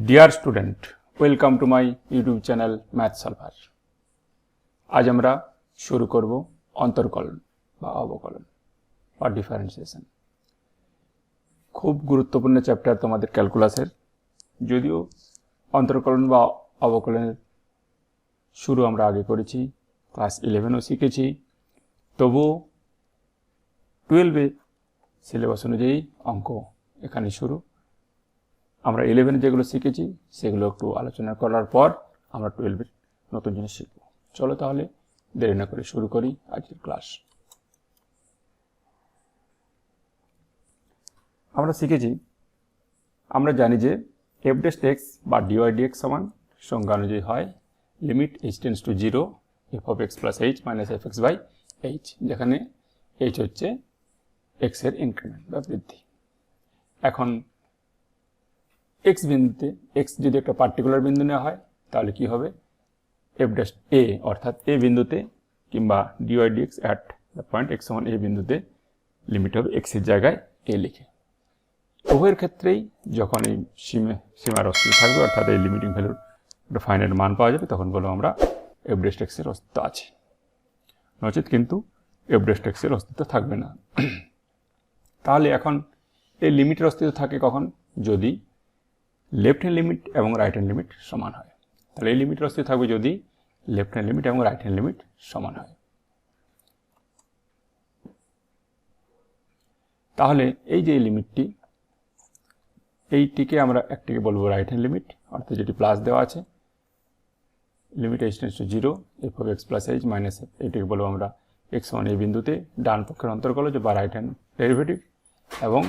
Dear student, welcome to my YouTube channel math solver. আজ আমরা শুরু করব অন্তর্কলন বা অবকলন বা ডিফারেন্সিয়েশন। খুব গুরুত্বপূর্ণ চ্যাপ্টার তোমাদের ক্যালকুলাসের। যদিও অন্তর্কলন বা অবকলনের শুরু আমরা আগে করেছি, ক্লাস 11ও শিখেছি, তবুও 12-এ সিলেবাস অনুযায়ী অঙ্ক এখানে শুরু। আমরা 11 যেগুলো শিখেছি সেগুলো একটু আলোচনা করার পর আমরা 12-এর নতুন জিনিস শিখব। চলো তাহলে দেরি না করে শুরু করি আজকের ক্লাস। আমরা শিখেছি, আমরা জানি যে f ড্যাশ x বা dy dx সমান সংজ্ঞা অনুযায়ী হয় limit h tends to 0 f of x plus h minus fx by h, যেখানে h হচ্ছে x এর ইনক্রিমেন্ট বা বৃদ্ধি। এখন x বিন্দুতে x যদি একটা পার্টিকুলার বিন্দু নেওয়া হয় তাহলে কি হবে, f ড্যাশ a অর্থাৎ a বিন্দুতে কিংবা dy dx at the point x সমান a বিন্দুতে লিমিট হবে x এর জায়গায় a লিখে। উভয়ের ক্ষেত্রেই যখন এই সীমার অস্তিত্ব থাকবে, অর্থাৎ এই লিমিটিং ভ্যালুর একটা ফাইনাইট মান পাওয়া যাবে, তখন বলবো আমরা f ড্যাশ x এর অস্তিত্ব আছে, নচেত কিন্তু f ড্যাশ x এর অস্তিত্ব থাকবে না। তাহলে এখন এই লিমিটের অস্তিত্ব থাকে কখন, যদি লেফট হ্যান্ড লিমিট এবং রাইট হ্যান্ড লিমিট সমান হয়। তাহলে এই লিমিটের অস্তিত্ব থাকবে যদি লেফট হ্যান্ড লিমিট এবং রাইট হ্যান্ড লিমিট সমান হয়। তাহলে এই যে লিমিটটি, এইটিকে আমরা একটিকে বলবো রাইট হ্যান্ড লিমিট, অর্থাৎ যেটি প্লাস দেওয়া আছে, limit h tends to 0 f of x plus h minus f, এইটিকে বলবো আমরা x সমান এই বিন্দুতে ডান পক্ষের অন্তর্কলজ বা রাইট হ্যান্ড ডেরিভেটিভ, এবং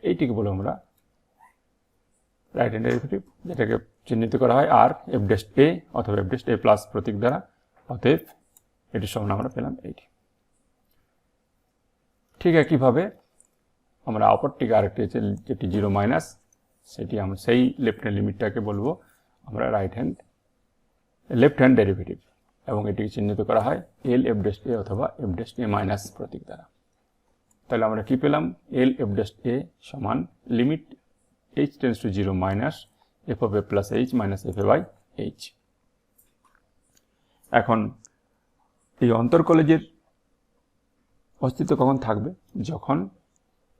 এইটিকে বলবো আমরা রাইট হ্যান্ড ডেরিভেটিভ, যেটাকে চিহ্নিত করা হয় আর f ড্যাশ a অথবা f ড্যাশ a প্লাস প্রতীক দ্বারা। অতএব এটির সমান আমরা পেলাম এইটি। ঠিক একইভাবে আমরা অপরটিকে আরেকটি যেটি 0 মাইনাস, সেটি আমরা সেই লেফট হ্যান্ড লিমিটটাকে বলবো আমরা লেফট হ্যান্ড ডেরিভেটিভ, এবং এটিকে চিহ্নিত করা হয় l f ড্যাশ a অথবা f ড্যাশ a মাইনাস প্রতীক দ্বারা। তাহলে আমরা কি পেলাম, l f ড্যাশ a সমান limit h tends to 0 minus f of a plus h minus f a by h। এখন এই অন্তর্কলজের অস্তিত্ব কখন থাকবে, যখন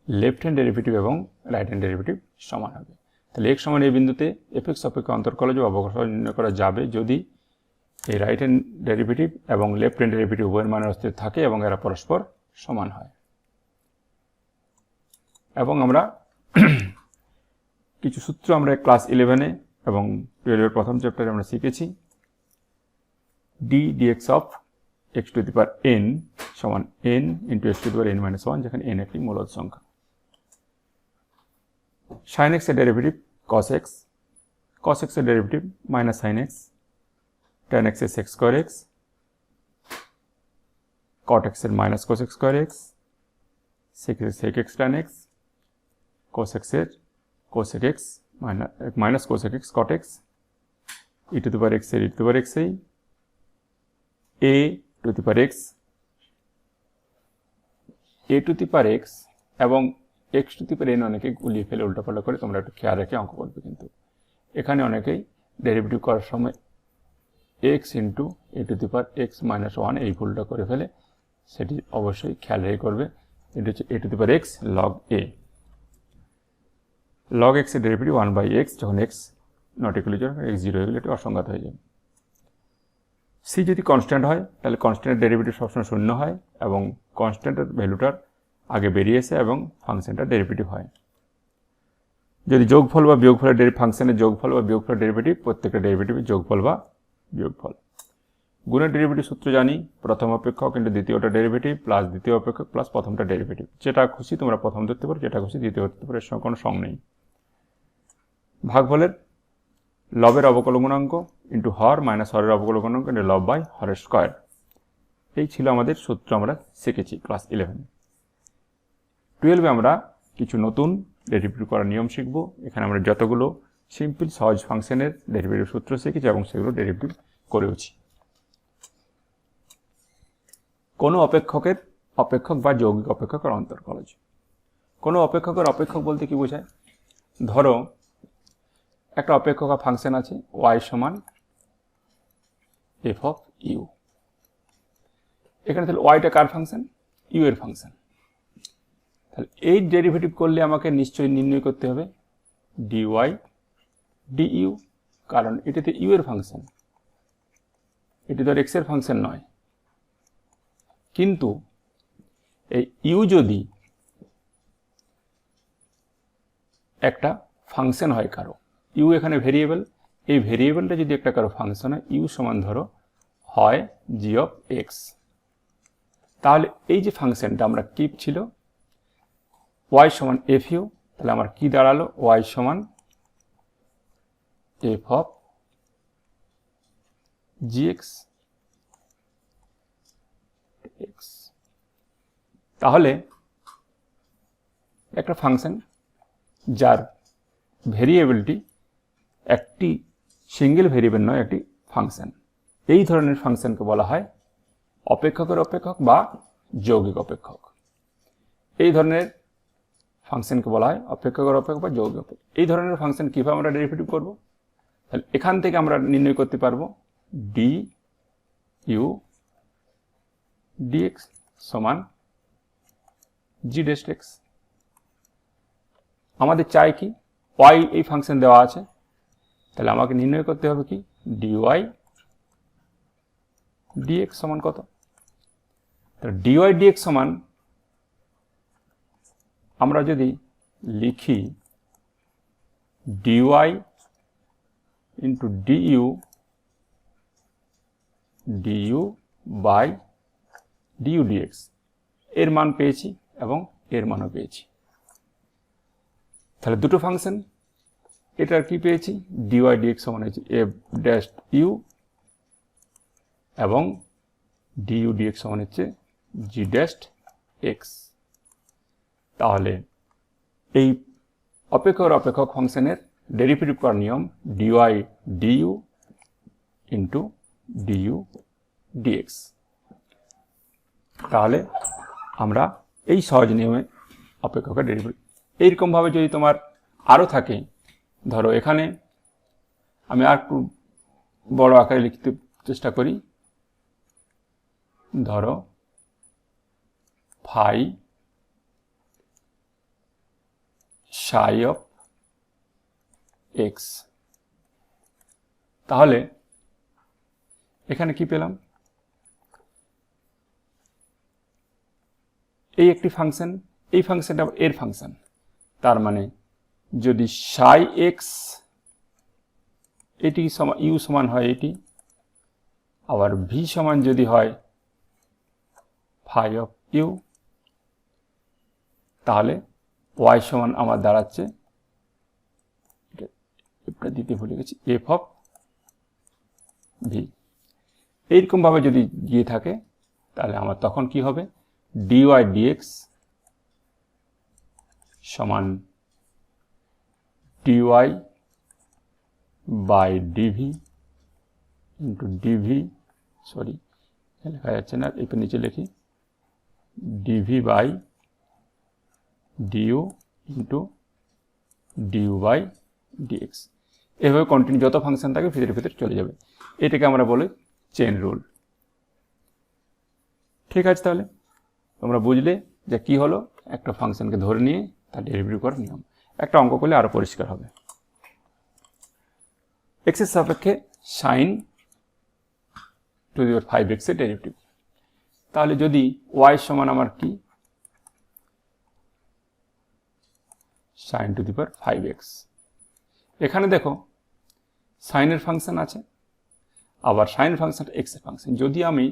লেফট হ্যান্ড ডেরিভেটিভ এবং রাইট হ্যান্ড ডেরিভেটিভ সমান হবে। তাহলে x সমান এই বিন্দুতে f(x) অপেক্ষা অন্তর্কলজ বা অবকলন নির্ণয় করা যাবে যদি এই রাইট হ্যান্ড ডেরিভেটিভ এবং লেফট হ্যান্ড ডেরিভেটিভ উভয়ের মানের অস্তিত্ব থাকে এবং এরা পরস্পর সমান হয়। এবং আমরা কিছু সূত্র আমরা ক্লাস 11-এ এবং 12-এর প্রথম চ্যাপ্টারে আমরা শিখেছি। d dx of x two the power n সমান n into x two the power n minus 1, যেখানে n একটি মূলদ সংখ্যা। sin x এর derivative cos x, cos x এর derivative minus sin x, tan x এর sec square x, cot x এর minus cos x square x, sec x এর sec x tan x, cos x এর cosec x minus cosec x cot x, e two the power x এর e two the power x a two the power x, a two the power x এবং x two the power n অনেকে গুলিয়ে ফেলে উল্টাপাল্টা করে, তোমরা একটু খেয়াল রেখে অঙ্ক করবে। কিন্তু এখানে অনেকেই ডেরিভেটিভ করার সময় x into a two the power x minus 1 এই ভুলটা করে ফেলে, সেটি অবশ্যই খেয়াল রেখে করবে। এটা হচ্ছে a two the power x log a, log x এর ডেরিভেটিভ 1 বাই x, যখন x not equal to x 0 হয়ে গেলে এটি অসংজ্ঞাত হয়ে যাবে। c যদি কনস্ট্যান্ট হয় তাহলে কনস্ট্যান্টের ডেরিভেটিভ সবসময় শূন্য হয় এবং কনস্ট্যান্টের ভ্যালুটার আগে বেরিয়ে এসে এবং ফাংশনটা ডেরিভেটিভ হয়। যদি যোগফল বা বিয়োগফলের ফাংশনের যোগফল বা বিয়োগফলের ডেরিভেটিভ, প্রত্যেকটা ডেরিভেটিভের যোগফল বা বিয়োগফল। গুণের ডেরিভেটিভ সূত্র জানি, প্রথম অপেক্ষক কিন্তু দ্বিতীয়টা ডেরিভেটিভ প্লাস দ্বিতীয় অপেক্ষক প্লাস প্রথমটা ডেরিভেটিভ। যেটা খুশি তোমরা প্রথম ধরতে পারো, যেটা খুশি দ্বিতীয় ধরতে পারো, এর সঙ্গে কোনো সং নেই। ভাগফলের লবের অবকলন গুণাঙ্ক ইন্টু হর মাইনাস হরের অবকলন গুণাঙ্ক ইন্টু লব বাই হরের স্কয়ার। এই ছিল আমাদের সূত্র, আমরা শিখেছি ক্লাস 11-এ। 12-এ আমরা কিছু নতুন ডেরিভেটিভ করার নিয়ম শিখব। এখানে আমরা যতগুলো সিম্পল সহজ ফাংশনের ডেরিভেটিভ সূত্র শিখেছি এবং সেগুলো ডেরিভেটিভ করেওছি। কোনো অপেক্ষকের অপেক্ষক বা যৌগিক অপেক্ষকের অন্তর্কলজ। কোনো অপেক্ষকের অপেক্ষক বলতে কি বোঝায়, ধরো একটা অপেক্ষক ফাংশন আছে y সমান f অফ u। এখানে তাহলে ওয়াইটা কার ফাংশন? ইউ এর ফাংশন। তাহলে এই ডেরিভেটিভ করলে আমাকে নিশ্চয়ই নির্ণয় করতে হবে dy du, কারণ এটাতে ইউ এর ফাংশন, এটি তো এক্স এর ফাংশন নয়। কিন্তু এই ইউ যদি একটা ফাংশন হয় কারো, ইউ এখানে ভেরিয়েবল, এই ভেরিয়েবলটা যদি একটা কারো ফাংশন হয়, ইউ সমান ধরো হয় জি অফ এক্স, তাহলে এই যে ফাংশনটা আমরা কিপ ছিল y সমান এফ ইউ, তাহলে আমার কি দাঁড়ালো y সমান এফ অফ জি এক্স। তাহলে একটা ফাংশন যার ভেরিয়েবলটি একটি সিঙ্গেল ভেরিয়েবল নয়, একটি ফাংশন, এই ধরনের ফাংশনকে বলা হয় অপেক্ষকের অপেক্ষক বা যৌগিক অপেক্ষক। এই ধরনের ফাংশনকে বলা হয় অপেক্ষকের অপেক্ষক বা যৌগিক অপেক্ষক। এই ধরনের ফাংশন কিভাবে আমরা ডেরিভেটিভ করব? তাহলে এখান থেকে আমরা নির্ণয় করতে পারবো ডি ইউ ডিএক্স সমান জি ডেস্ট এক্স। আমাদের চাই কি y এই ফাংশন দেওয়া আছে, তাহলে আমাকে নির্ণয় করতে হবে কি dy dx সমান কত? তাহলে dy dx সমান আমরা যদি লিখি dy into du by du dx, এর মান পেয়েছি এবং এর মানও পেয়েছি। তাহলে দুটো ফাংশন, এটার কি পেয়েছি dy dx সমান হয়েছে f ড্যাশ u এবং du dx সমান হচ্ছে g ড্যাশ x। তাহলে এই অপেক্ষক অপেক্ষক ফাংশনের ডেরিভেটিভ করার নিয়ম dy du into du dx। তাহলে আমরা এই সহজ নিয়মে অপেক্ষকের ডেরিভেটিভ, এইরকমভাবে যদি তোমার আরও থাকে, ধরো এখানে আমি আর একটু বড় আকারে লিখতে চেষ্টা করি, ধরো ফাই সাই অফ এক্স। তাহলে এখানে কি পেলাম? এই একটি ফাংশন, এই ফাংশনটা এর ফাংশন, তার মানে যদি সাই এক্স এটি সমান ইউ সমান হয় এটি, আবার ভি সমান যদি হয় ফাই অফ ইউ, তাহলে ওয়াই সমান আমার দাঁড়াচ্ছে, এটা দিতে ভুলে গেছি, এফ অফ ভি। এইরকমভাবে যদি গিয়ে থাকে তাহলে আমার তখন কি হবে dy dx সমান dy by d v into d v, sorry লেখা যাচ্ছে না, এর নিচে লিখি d v by d u into d u by d x. এভাবে কন্টিনিউ যত ফাংশন থাকে ভিতরে ভিতরে চলে যাবে। এটাকে আমরা বলি চেইন রুল। ঠিক আছে, তাহলে তোমরা বুঝলে যে কি হলো একটা ফাংশনকে ধরে নিয়ে তার ডেরিভেটিভ করার নিয়ম। একটা অঙ্ক করলে আরো পরিষ্কার হবে। x এর সাপেক্ষে sin two the power 5x এর ডেরিভেটিভ। তাহলে যদি y সমান আমার কি sin two the power 5x, এখানে দেখো sin এর ফাংশন আছে, আবার sin ফাংশন x এর ফাংশন। যদি আমি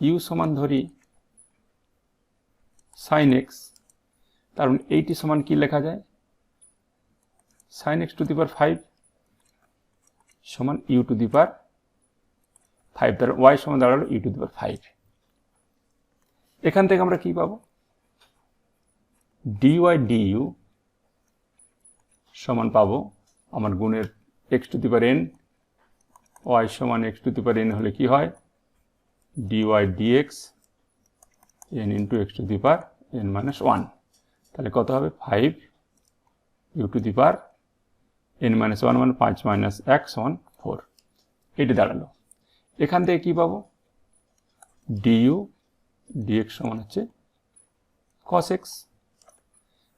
u সমান ধরি sin x, তার মানে এইটি সমান কি লেখা যায় sin x টু দি পাওয়ার 5 সমান u টু দি পাওয়ার 5, তার y সমান দাঁড়ালো u টু দি পাওয়ার 5। এখান থেকে আমরা কি পাবো dy du সমান পাবো আমার গুণের x two the power n, y সমান x two the power n হলে কি হয় dy dx n into x two the power n minus 1। তাহলে কত হবে 5 u two the power n minus 1 মানে 5 মাইনাস 1 সমান 4, এটি দাঁড়ালো। এখান থেকে কি পাবো, du dx সমান হচ্ছে cos x,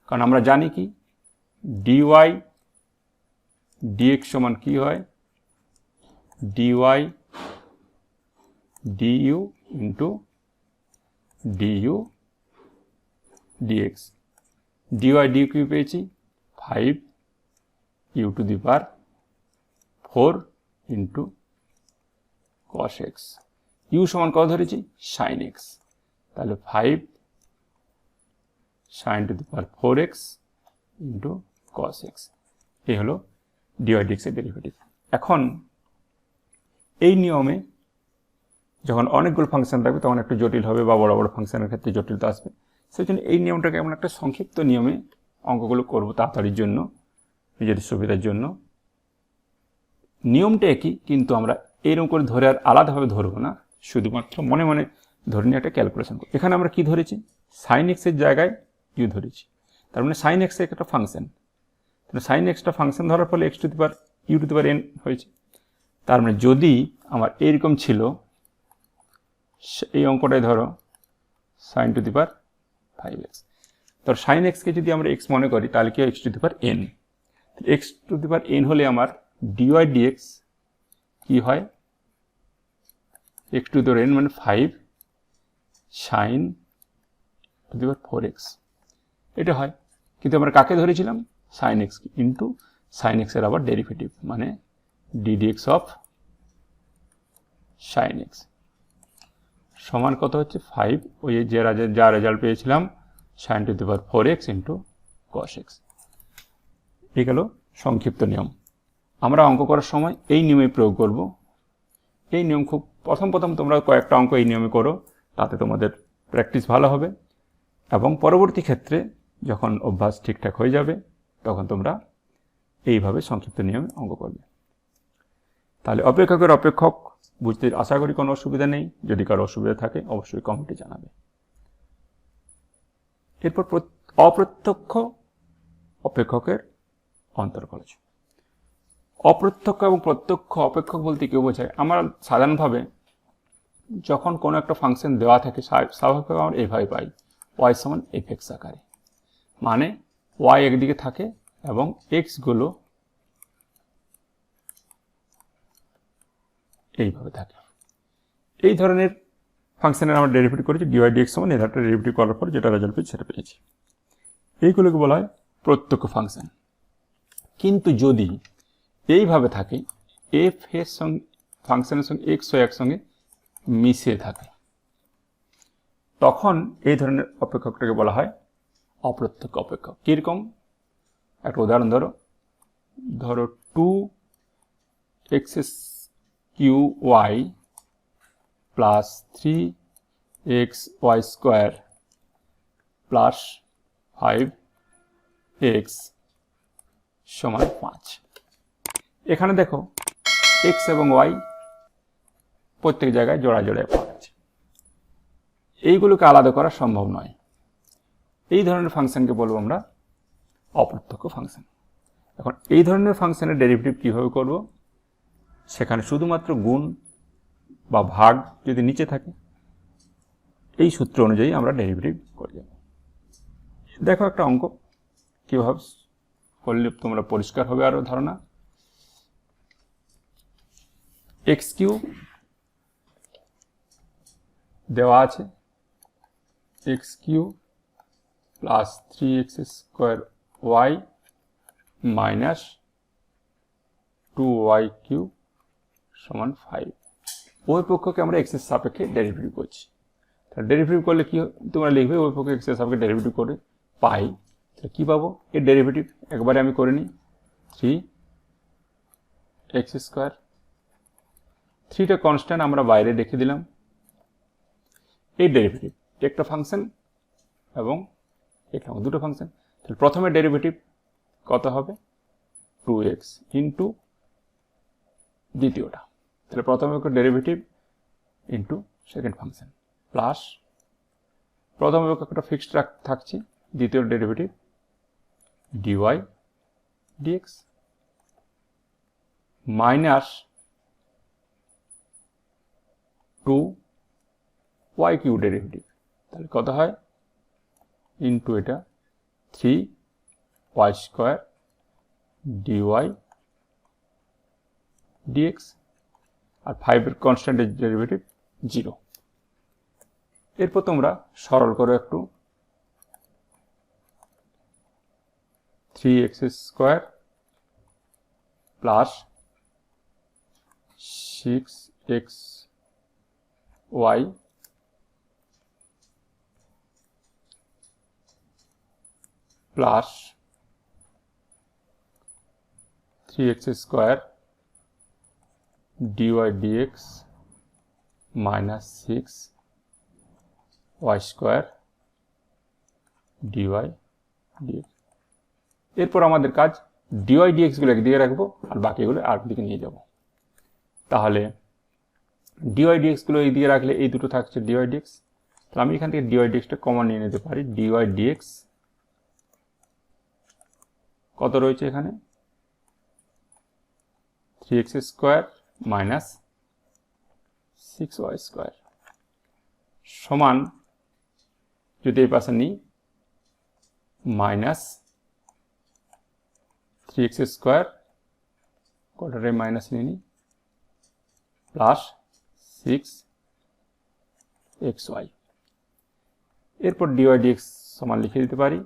কারণ আমরা জানি কি dy dx সমান কি হয়, dy du into du dx, dy du কি পেয়েছি 5 u two the power 4 into cos x, u সমান কত ধরেছি sin x, তাহলে 5 sin two the power 4x into cos x, এই হলো dy dx এর ডেরিভেটিভ। এখন এই নিয়মে যখন অনেকগুলো ফাংশন থাকবে তখন একটু জটিল হবে, বা বড় বড় ফাংশনের ক্ষেত্রে জটিলতা আসবে। সেই জন্য এই নিয়মটাকে এমন একটা সংক্ষিপ্ত নিয়মে অঙ্কগুলো করব তাড়াতাড়ির জন্য, নিজেদের সুবিধার জন্য। নিয়মটা একই, কিন্তু আমরা এরকম করে ধরে আর আলাদাভাবে ধরবো না, শুধুমাত্র মনে মনে ধরে নিয়ে একটা ক্যালকুলেশন করব। এখানে আমরা কি ধরেছি, সাইন এক্স এর জায়গায় ইউ ধরেছি, তার মানে সাইন এক্স এর একটা ফাংশন, তাহলে সাইন এক্সটা ফাংশন ধরার ফলে x to the power u to the power n হয়েছে। তার মানে যদি আমার এইরকম ছিল, এই অঙ্কটাই ধরো sign to the power 5x, তো সাইন এক্সকে যদি আমরা এক্স মনে করি তাহলে কি x to the power N, x to the power N হলে আমার ডিওয়াই ডিএক্স কি হয়, x to the power N মানে 5 sign to the power 4x, এটা হয়। কিন্তু আমরা কাকে ধরেছিলাম, sine x into sine x এর আবার ডেরিভেটিভ মানে d dx of sine x সমান কত হচ্ছে 5, ওই যা রেজাল্ট পেয়েছিলাম sine to the power 4x into cos x। এই গেল সংক্ষিপ্ত নিয়ম। আমরা অঙ্ক করার সময় এই নিয়মে প্রয়োগ করব। এই নিয়ম খুব প্রথম তোমরা কয়েকটা অঙ্ক এই নিয়মে করো, তাতে তোমাদের প্র্যাকটিস ভালো হবে, এবং পরবর্তী ক্ষেত্রে যখন অভ্যাস ঠিকঠাক হয়ে যাবে তখন তোমরা এইভাবে সংক্ষিপ্ত নিয়মে অঙ্ক করবে। তাহলে অপেক্ষক বুঝতে আশা করি কোনো অসুবিধা নেই, যদি কারো অসুবিধা থাকে অবশ্যই কমেন্টে জানাবে। এরপর অপ্রত্যক্ষ অপেক্ষকের অন্তর করা। অপ্রত্যক্ষ এবং প্রত্যক্ষ অপেক্ষক বলতে কেউ বোঝায়, আমরা সাধারণভাবে যখন কোনো একটা ফাংশন দেওয়া থাকে স্বাভাবিকভাবে আমরা এইভাবে পাই ওয়াই সমান এফ এক্স আকারে, মানে ওয়াই একদিকে থাকে এবং এক্স গুলো এইভাবে থাকে। এই ধরনের ফাংশনের আমরা ডেরিভেটিভ করেছি ডিওয়াই ডিএক্স সমান, এই ধারটা ডেরিভেটিভ করার পর যেটা রেজাল্ট পেয়েছি সেটা পেয়েছি। এইগুলোকে বলা হয় প্রত্যক্ষ ফাংশন। কিন্তু যদি এইভাবে থাকে এফ এর সঙ্গে ফাংশনের সঙ্গে এক্স ও একসঙ্গে মিশে থাকে, তখন এই ধরনের অপেক্ষকটাকে বলা হয় অপ্রত্যক্ষ অপেক্ষক। কিরকম, একটা উদাহরণ ধরো 2x cube y plus 3xy square plus 5x সমান 5। এখানে দেখো x এবং y প্রত্যেক জায়গায় জোড়ায় পাওয়া যাচ্ছে, এইগুলোকে আলাদা করা সম্ভব নয়। এই ধরনের ফাংশনকে বলবো আমরা অপ্রত্যক্ষ ফাংশন। এখন এই ধরনের ফাংশনের ডেরিভেটিভ কিভাবে করব, সেখানে শুধুমাত্র গুণ বা ভাগ যদি নিচে থাকে এই সূত্র অনুযায়ী আমরা ডেরিভেটিভ করে যাব। দেখো একটা অঙ্ক কিভাবে করলে তোমরা পরিষ্কার হবে আরো ধারণা। এক্স কিউ দেওয়া আছে, x cube plus 3x square y minus 2y cube সমান 5। ওই পক্ষকে আমরা এক্স এর সাপেক্ষে ডেরিভেটিভ করছি। তাহলে ডেরিভেটিভ করলে কি তোমরা লিখবে, ওই পক্ষে এক্স এর সাপেক্ষে ডেরিভেটিভ করে পাই, তাহলে কি পাবো, এর ডেরিভেটিভ একবারে আমি করে নিই 3x স্কোয়ার, 3টা কনস্ট্যান্ট আমরা বাইরে রেখে দিলাম। এই ডেরিভেটিভ একটা ফাংশন এবং এখানে দুটো ফাংশন, তাহলে প্রথমে ডেরিভেটিভ কত হবে 2x ইন্টু দ্বিতীয়টা, তাহলে প্রথমে derivative into second function plus প্রথমে একটা ফিক্সড থাকছে, দ্বিতীয় derivative dy dx minus 2y cube derivative, তাহলে কত হয় ইন্টু এটা 3y স্কোয়ার dy dx, আর 5 এর কনস্ট্যান্টের ডেরিভেটিভ 0। এরপর তোমরা সরল করো একটু, 3x square plus 6xy plus 3x square dy dx minus 6y square dy dx। এরপর আমাদের কাজ dy dx গুলো একদিকে রাখবো আর বাকিগুলো আরেকদিকে নিয়ে যাব। তাহলে dy dx গুলো এইদিকে রাখলে এই দুটো থাকছে dy dx, তাহলে আমি এখান থেকে dy dx টা কমন নিয়ে নিতে পারি। dy dx কত রয়েছে এখানে 3x square minus 6y square সমান, যদি এই পাশে নিই মাইনাস 3x স্কোয়ার কোটারে মাইনাস নিয়ে নিই প্লাস 6xy। এরপর dy dx সমান লিখে দিতে পারি,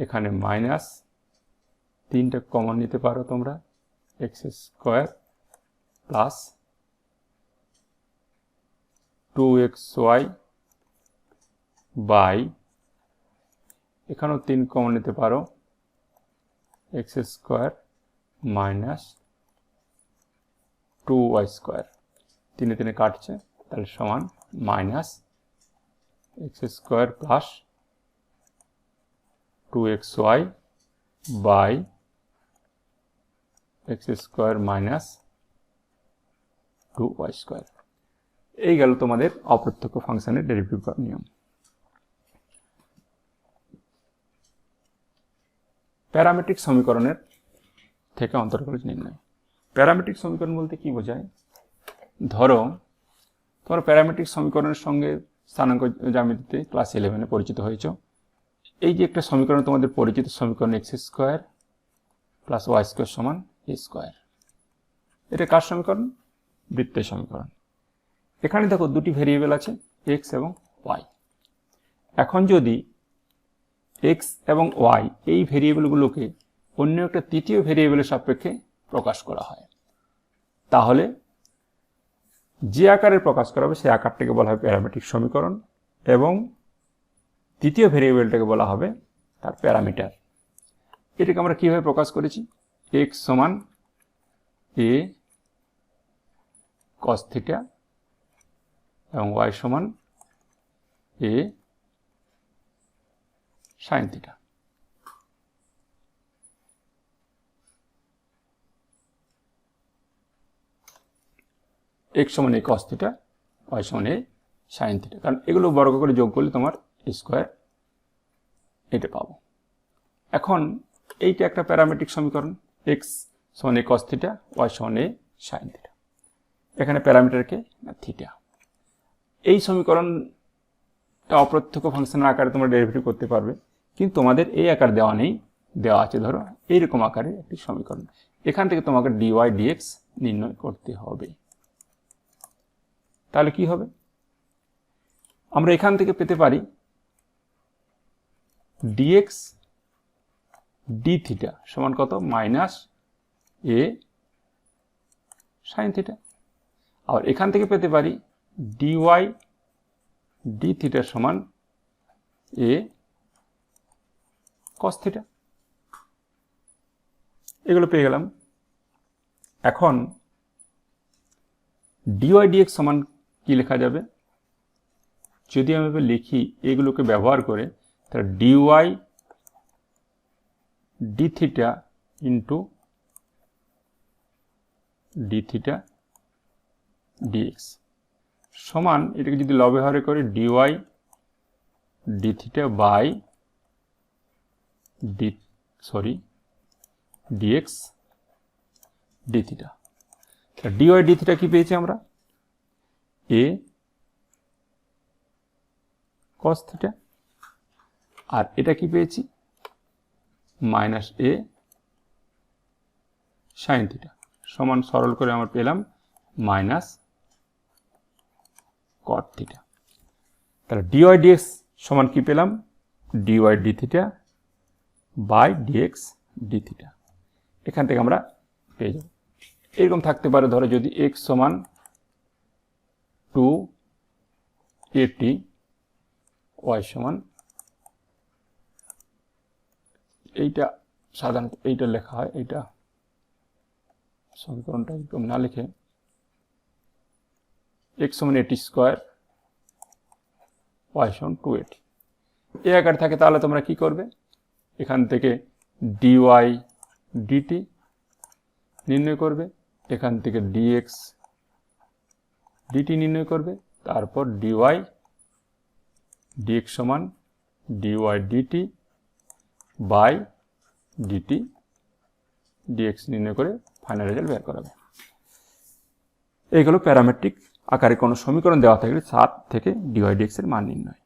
এখানে মাইনাস 3টা কমন নিতে পারো তোমরা, x square plus 2xy by, এখানেও 3 কমন নিতে পারো, x square minus 2y square, 3 3 কাটছে, তাহলে সমান minus x square plus 2xy by x square minus 2y square. এই গেল তোমাদের অপ্রত্যক্ষ ফাংশনের ডেরিভেটিভ নিয়ম। প্যারামেট্রিক সমীকরণের থেকে অন্তর্গত নির্ণয়। প্যারামেট্রিক সমীকরণ বলতে কি বোঝায়? ধরো তোমরা প্যারামেট্রিক সমীকরণের সঙ্গে স্থানাঙ্ক জ্যামিতিতে ক্লাস 11-এ পরিচিত হয়েছ। এই যে একটা সমীকরণ তোমাদের পরিচিত সমীকরণ x square plus y square সমান a স্কোয়ার, এটা কার সমীকরণ? বৃত্তের সমীকরণ। এখানে দেখো দুটি ভেরিয়েবল আছে x এবং y। এখন যদি x এবং y এই ভেরিয়েবলগুলোকে অন্য একটা তৃতীয় ভেরিয়েবলের সাপেক্ষে প্রকাশ করা হয়, তাহলে যে আকারে প্রকাশ করা হবে সেই আকারটাকে বলা হবে প্যারামেট্রিক সমীকরণ, এবং তৃতীয় ভেরিয়েবলটাকে বলা হবে তার প্যারামিটার। এটাকে আমরা কিভাবে প্রকাশ করেছি? x সমান a cos থিটা এবং y সমান a sin থিটা। x সমান a cos থিটা, y সমান a sin থিটা, কারণ এগুলো বর্গ করে যোগ করলে তোমার স্কোয়ার এটা পাবো। এখন এইটা একটা প্যারামেট্রিক সমীকরণ, x সমান a cos থিটা, y সমান a sin থিটা। এখানে প্যারামিটারকে থিটা। এই সমীকরণটা অপ্রত্যক্ষ ফাংশনের আকারে তোমরা ডেরিভেটিভ করতে পারবে, কিন্তু তোমাদের এই আকার দেওয়া নেই, দেওয়া আছে ধরো এইরকম আকারে একটি সমীকরণ। এখান থেকে তোমাকে dy dx নির্ণয় করতে হবে। তাহলে কি হবে? আমরা এখান থেকে পেতে পারি dx d থিটা সমান কত? Minus a sin theta. আর এখান থেকে পেতে পারি dy d থিটা সমান a cos থিটা। এগুলো পেয়ে গেলাম। এখন dy dx সমান কি লেখা যাবে? যদি আমি লিখি এগুলোকে ব্যবহার করে, তাহলে dy d theta into d theta dx সমান, এটাকে যদি লবেহরে করি dy d theta by dx d theta. Dy d theta কি পেয়েছি আমরা? এ কস থিটা, আর এটা কি পেয়েছি? মাইনাস এ সাইন থিটা, সমান সরল করে আমরা পেলাম মাইনাস কট থিটা। তাহলে ডিওয়াই ডিএক্স সমান কি পেলাম? Dy d theta by dx d theta. এখান থেকে আমরা পেয়ে যাব। এরকম থাকতে পারে, ধরো যদি এক্স সমান 280, ওয়াই সমান, এইটা সাধারণত এইটা লেখা হয়, এইটা সমীকরণটা এরকম না লিখে এক্স সমান 80 স্কোয়ার, ওয়াই সমান 280 এই আকার থাকে, তাহলে তোমরা কি করবে? এখান থেকে ডিওয়াই ডিটি নির্ণয় করবে, এখান থেকে ডিএক্স ডিটি নির্ণয় করবে, তারপর ডিওয়াই ডিএক্স সমান dy dt by dt dx নির্ণয় করে ফাইনাল রেজাল্ট বের করাবে। এইগুলো প্যারামেট্রিক আকারে কোনো সমীকরণ দেওয়া থাকলে 7 থেকে ডিওয়াই ডিএক্স এর মান নির্ণয়।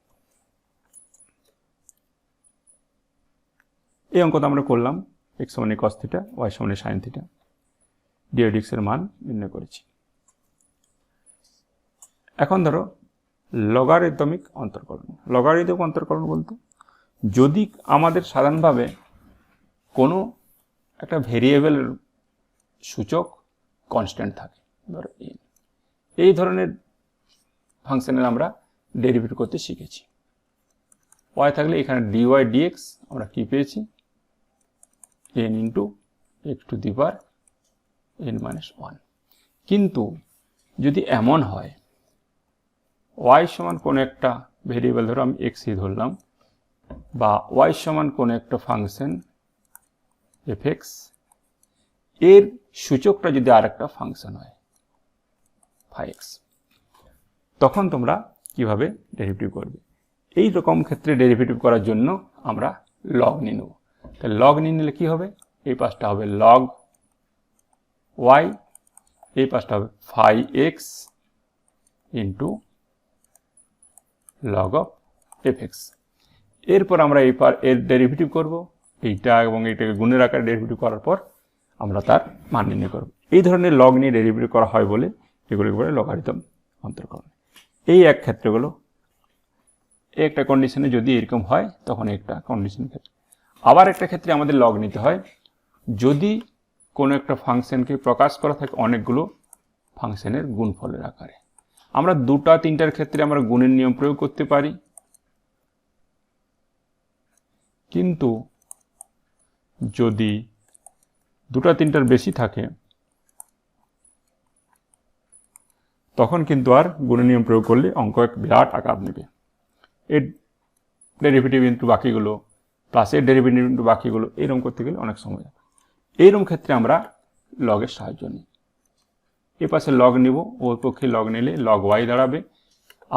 এই অঙ্কটা আমরা করলাম, এক্স সমান কস থিটা, ওয়াই সমান সাইন থিটা, ডিওয়াই ডিএক্স এর মান নির্ণয় করেছি। এখন ধরো লগারিদমিক অন্তর্কলন। লগারিদমিক অন্তর্কলন বলতে যদি আমাদের সাধারণভাবে কোনো একটা ভেরিয়েবলের সূচক কনস্ট্যান্ট থাকে, ধরো এই ধরনের ফাংশনের আমরা ডেরিভেটিভ করতে শিখেছি। ওয়াই থাকলে এখানে ডিওয়াই ডিএক্স আমরা কি পেয়েছি? n into x to the power n minus 1। কিন্তু যদি এমন হয় ওয়াই সমান কোনো একটা ভেরিয়েবল, ধরো আমি এক্সই ধরলাম, বা ওয়াই সমান কোনো একটা ফাংশন এফ এক্স, এর সূচকটা যদি আর একটা ফাংশন হয় ফাই এক্স, তখন তোমরা কিভাবে ডেরিভেটিভ করবে? এই রকম ক্ষেত্রে ডেরিভেটিভ করার জন্য আমরা লগ নিয়ে নেব। তাহলে লগ নিয়ে নিলে কি হবে? এই পাশটা হবে লগ ওয়াই, এই পাশটা হবে phi x into log of f x. এরপর আমরা এর ডেরিভেটিভ করব, এইটা এবং এইটাকে গুণের আকারে ডেরিভেটিভ করার পর আমরা তার মান নির্ণয় করব। এই ধরনের লগ নিয়ে ডেরিভেটিভ করা হয় বলে এগুলোকে বলে লগারিদম অন্তর্কলন। এই এক ক্ষেত্রগুলো একটা কন্ডিশনে যদি এরকম হয় তখন একটা কন্ডিশন ক্ষেত্রে। আবার একটা ক্ষেত্রে আমাদের লগ নিতে হয় যদি কোনো একটা ফাংশনকে প্রকাশ করা থাকে অনেকগুলো ফাংশনের গুণফলের আকারে। আমরা 2-3টার ক্ষেত্রে আমরা গুণের নিয়ম প্রয়োগ করতে পারি, কিন্তু যদি 2-3টার বেশি থাকে তখন কিন্তু আর গুণের নিয়ম প্রয়োগ করলে অঙ্ক এক বিরাট আকার নেবে। এর ডেরিভেটিভ ইন্টু বাকিগুলো প্লাস এর ডেরিভেটিভ ইন্টু বাকিগুলো, এরকম করতে গেলে অনেক সময় যাবে। এইরকম ক্ষেত্রে আমরা লগের সাহায্য নিই। এ পাশে লগ নিব, ওর পক্ষে লগ নিলে লগ ওয়াই দাঁড়াবে।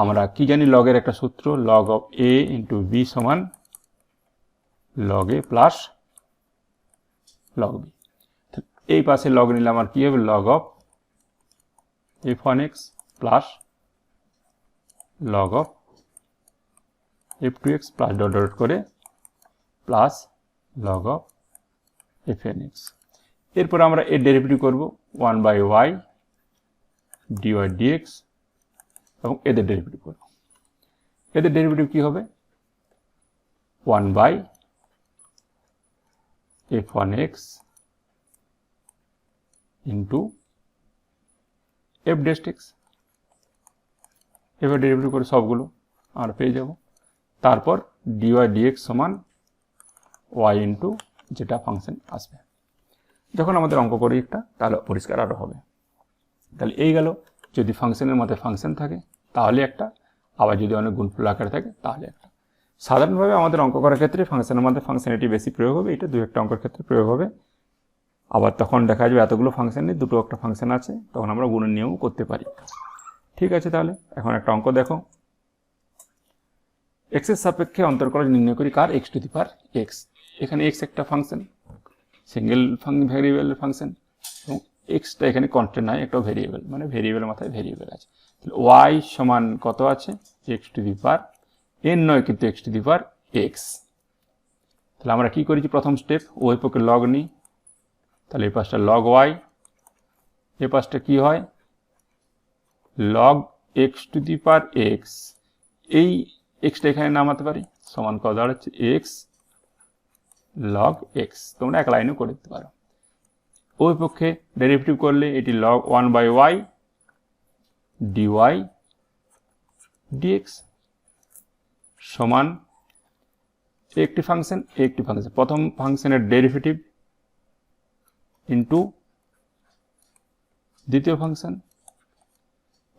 আমরা কি জানি লগের একটা সূত্র, log of a into b সমান log a plus log b. এই পাশে লগ নিলে আমার কি হবে? Log of f1x plus log of f2x plus dot dot করে প্লাস লগ অফ fnx। এরপর আমরা এর ডেরিভেটিভ করব 1/y dy dx এবং এদের ডেরিভেটিভ করব। এদের ডেরিভেটিভ কি হবে? 1/f1x into f dx। এবার ডেরিভেটিভ করে সবগুলো আমরা পেয়ে যাব। তারপর dy dx সমান y ইন্টু যেটা ফাংশন আসবে। যখন আমাদের অঙ্ক করি একটা, তাহলে পরিষ্কার আরও হবে। তাহলে এই গেল, যদি ফাংশনের মধ্যে ফাংশন থাকে তাহলে একটা, আবার যদি অনেক গুণফল আকারে থাকে তাহলে একটা। সাধারণভাবে আমাদের অঙ্ক করার ক্ষেত্রে ফাংশনের মধ্যে ফাংশনালিটি বেশি প্রয়োগ হবে, এটা 2-1টা অঙ্কের ক্ষেত্রে প্রয়োগ হবে। আবার তখন দেখা যাবে এতগুলো ফাংশন নেই, 2টো একটা ফাংশন আছে, তখন আমরা গুণের নিয়মও করতে পারি। ঠিক আছে, তাহলে এখন একটা অঙ্ক দেখো। এক্স এর সাপেক্ষে অন্তর্কলন নির্ণয় করি কার? X to the power x. এখানে এক্স একটা ফাংশন, সিঙ্গেল ভ্যারিয়েবলের ফাংশন, এবং এক্সটা এখানে কনস্ট্যান্ট নয়, একটা ভেরিয়েবল, মানে ভেরিয়েবলের মাথায় ভেরিয়েবল আছে। তাহলে ওয়াই সমান কত আছে, x to the power N নয় কিন্তু x to the power x. তাহলে আমরা কি করেছি, প্রথম স্টেপ ওই পক্ষে লগ নিই, তাহলে এই পাশটা লগ ওয়াই, এই পাশটা কি হয় log x to the power x, এই এক্সটা এখানে নামাতে পারি, সমান কত দাঁড়াচ্ছে এক্স লগ এক্স। তোমরা এক লাইনও করে দিতে পারো। ওই পক্ষে ডেরিভেটিভ করলে এটি লগ 1/y dy dx সমান একটি ফাংশন প্রথম ফাংশনের ডেরিভেটিভ ইন্টু দ্বিতীয় ফাংশন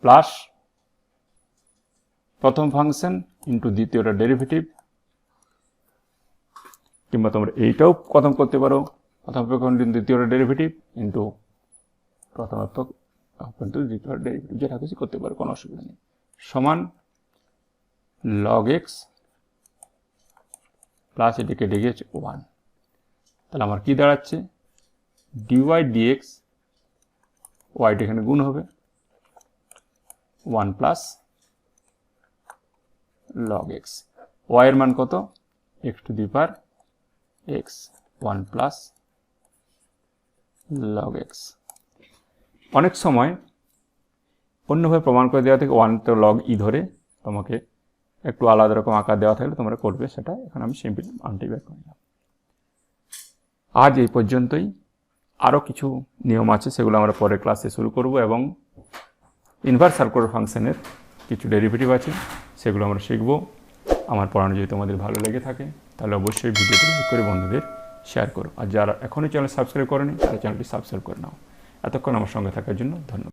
প্লাস প্রথম ফাংশন ইন্টু দ্বিতীয়টা ডেরিভেটিভ, কিংবা তোমরা এইটাও প্রথম করতে পারো, প্রথম পক্ষ দ্বিতীয়টা ডেরিভেটিভ ইন্টু প্রথম পক্ষ দ্বিতীয় ডেরিভেটিভ, যেটা কিছু করতে পারো, কোনো অসুবিধা নেই, সমান লগ এক্স প্লাস এটাকে ডেকে গেছে 1। তাহলে আমার কি দাঁড়াচ্ছে ডিওয়াই ডিএক্স, ওয়াইটা এখানে গুণ হবে 1 প্লাস লগ এক্স, ওয়াই এর মান কত x to the power x 1 plus log x. অনেক সময় অন্যভাবে প্রমাণ করে দেওয়া থেকে 1 তো লগ ই ধরে তোমাকে একটু আলাদা রকম আকার দেওয়া থাকলে তোমরা করবে, সেটা এখন আমি সিম্পল মানটি বের করলাম। আজ এই পর্যন্তই, আরও কিছু নিয়ম আছে সেগুলো আমরা পরের ক্লাসে শুরু করব, এবং ইনভার্স সার্কুলার ফাংশনের কিছু ডেরিভেটিভ আছে সেগুলো আমরা শিখব। আমার পড়ানো যদি তোমাদের ভালো লেগে থাকে তাহলে অবশ্যই ভিডিওটি লাইক করে বন্ধুদের শেয়ার করো, আর যারা এখনই চ্যানেল সাবস্ক্রাইব করেনি তারা চ্যানেলটি সাবস্ক্রাইব করে নাও। এতক্ষণ আমার সঙ্গে থাকার জন্য ধন্যবাদ।